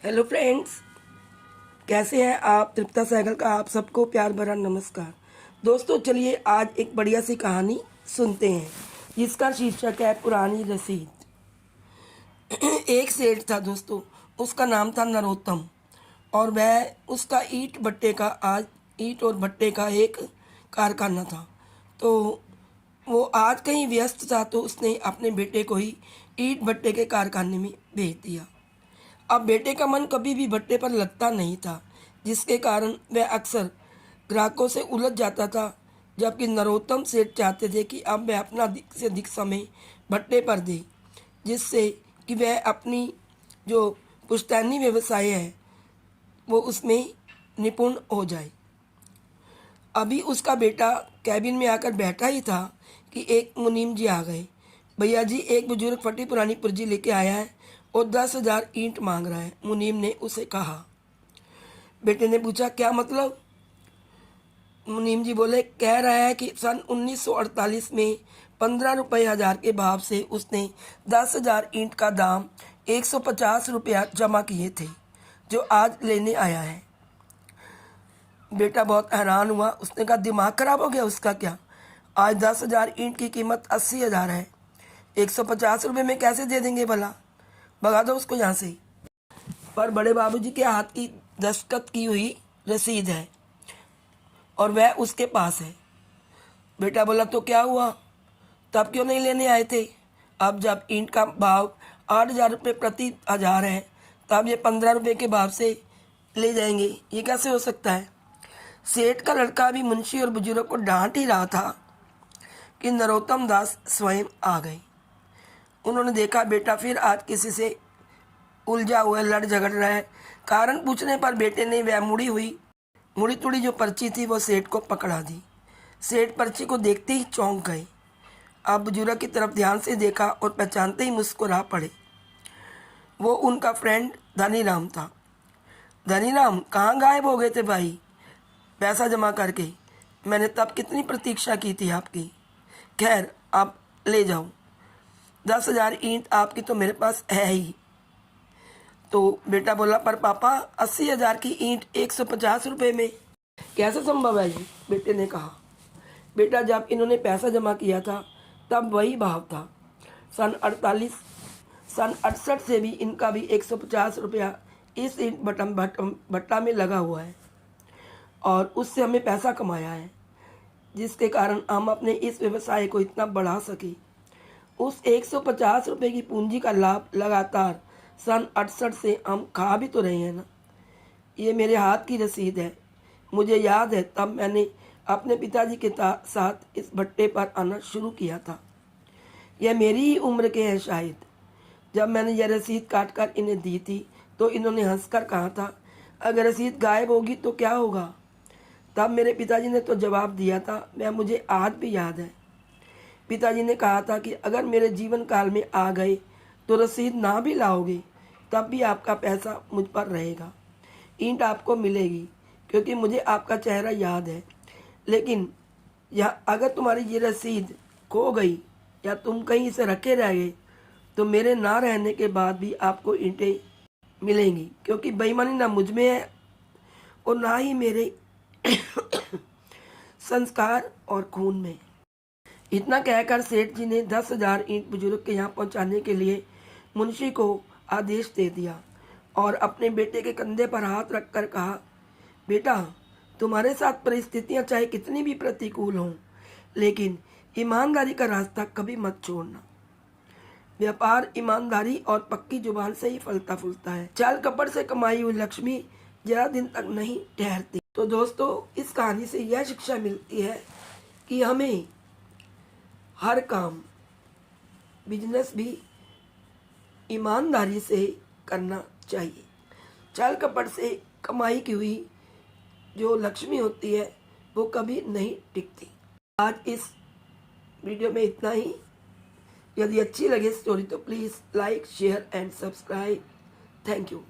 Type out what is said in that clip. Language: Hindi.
हेलो फ्रेंड्स, कैसे हैं आप। तृप्ता सहगल का आप सबको प्यार भरा नमस्कार। दोस्तों चलिए आज एक बढ़िया सी कहानी सुनते हैं जिसका शीर्षक है पुरानी रसीद। एक सेठ था दोस्तों, उसका नाम था नरोत्तम और वह उसका ईंट और भट्टे का एक कारखाना था। तो वो आज कहीं व्यस्त था तो उसने अपने बेटे को ही ईंट भट्टे के कारखाने में भेज दिया। अब बेटे का मन कभी भी भट्टे पर लगता नहीं था, जिसके कारण वह अक्सर ग्राहकों से उलझ जाता था। जबकि नरोत्तम सेठ चाहते थे कि अब वह अपना अधिक से अधिक समय भट्टे पर दे, जिससे कि वह अपनी जो पुश्तैनी व्यवसाय है वो उसमें निपुण हो जाए। अभी उसका बेटा कैबिन में आकर बैठा ही था कि एक मुनीम जी आ गए। भैया जी, एक बुजुर्ग फटी पुरानी पुर्जी लेके आया है और 10,000 ईंट मांग रहा है। मुनीम ने उसे कहा। बेटे ने पूछा, क्या मतलब। मुनीम जी बोले, कह रहा है कि सन 1948 में 15 रुपये हजार के भाव से उसने 10,000 ईंट का दाम 150 रुपया जमा किए थे, जो आज लेने आया है। बेटा बहुत हैरान हुआ। उसने कहा, दिमाग खराब हो गया उसका क्या। आज 10,000 ईंट की कीमत 80,000 है। 150 रुपये में कैसे दे देंगे भला। भगा दो उसको यहाँ से। पर बड़े बाबूजी के हाथ की दस्तखत की हुई रसीद है और वह उसके पास है। बेटा बोला, तो क्या हुआ, तब क्यों नहीं लेने आए थे। अब जब ईंट का भाव 8,000 रुपये प्रति हजार है, तब ये 15 रुपये के भाव से ले जाएंगे, ये कैसे हो सकता है। सेठ का लड़का भी मुंशी और बुजुर्ग को डांट ही रहा था कि नरोत्तम दास स्वयं आ गए। उन्होंने देखा बेटा फिर आज किसी से उलझा हुआ लड़ झगड़ रहा है। कारण पूछने पर बेटे ने वह मुड़ी तुड़ी जो पर्ची थी वो सेठ को पकड़ा दी। सेठ पर्ची को देखते ही चौंक गए। अब बुजुर्ग की तरफ ध्यान से देखा और पहचानते ही मुस्कुरा पड़े। वो उनका फ्रेंड धनीराम था। धनीराम, कहाँ गायब हो गए थे भाई, पैसा जमा करके। मैंने तब कितनी प्रतीक्षा की थी आपकी। खैर, आप ले जाओ। 10,000 ईंट आपकी तो मेरे पास है ही। तो बेटा बोला, पर पापा 80,000 की ईंट 150 रुपये में कैसे संभव है जी। बेटे ने कहा, बेटा जब इन्होंने पैसा जमा किया था तब वही भाव था। सन 68 से भी इनका भी 150 रुपया इस ईंट भट्टा में लगा हुआ है और उससे हमें पैसा कमाया है, जिसके कारण हम अपने इस व्यवसाय को इतना बढ़ा सके। उस 150 रुपये की पूंजी का लाभ लगातार सन 68 से हम खा भी तो रहे हैं ना। ये मेरे हाथ की रसीद है। मुझे याद है तब मैंने अपने पिताजी के साथ इस भट्टे पर आना शुरू किया था। यह मेरी ही उम्र के हैं शायद। जब मैंने यह रसीद काट कर इन्हें दी थी तो इन्होंने हंसकर कहा था, अगर रसीद गायब होगी तो क्या होगा। तब मेरे पिताजी ने तो जवाब दिया था, वह मुझे आज भी याद है। पिताजी ने कहा था कि अगर मेरे जीवन काल में आ गए तो रसीद ना भी लाओगे तब भी आपका पैसा मुझ पर रहेगा। ईंट आपको मिलेगी क्योंकि मुझे आपका चेहरा याद है। लेकिन यह अगर तुम्हारी ये रसीद खो गई या तुम कहीं इसे रखे रह गए तो मेरे ना रहने के बाद भी आपको ईंटें मिलेंगी, क्योंकि बेईमानी ना मुझ में है और ना ही मेरे संस्कार और खून में। इतना कहकर सेठ जी ने 10,000 ईंट बुजुर्ग के यहाँ पहुँचाने के लिए मुंशी को आदेश दे दिया और अपने बेटे के कंधे पर हाथ रखकर कहा, बेटा तुम्हारे साथ परिस्थितियाँ चाहे कितनी भी प्रतिकूल हों, लेकिन ईमानदारी का रास्ता कभी मत छोड़ना। व्यापार ईमानदारी और पक्की जुबान से ही फलता फूलता है। छल कपट से कमाई हुई लक्ष्मी ज़्यादा दिन तक नहीं ठहरती। तो दोस्तों, इस कहानी से यह शिक्षा मिलती है कि हमें हर काम, बिजनेस भी ईमानदारी से करना चाहिए। छल कपट से कमाई की हुई जो लक्ष्मी होती है वो कभी नहीं टिकती। आज इस वीडियो में इतना ही। यदि अच्छी लगे स्टोरी तो please like, share and subscribe. Thank you.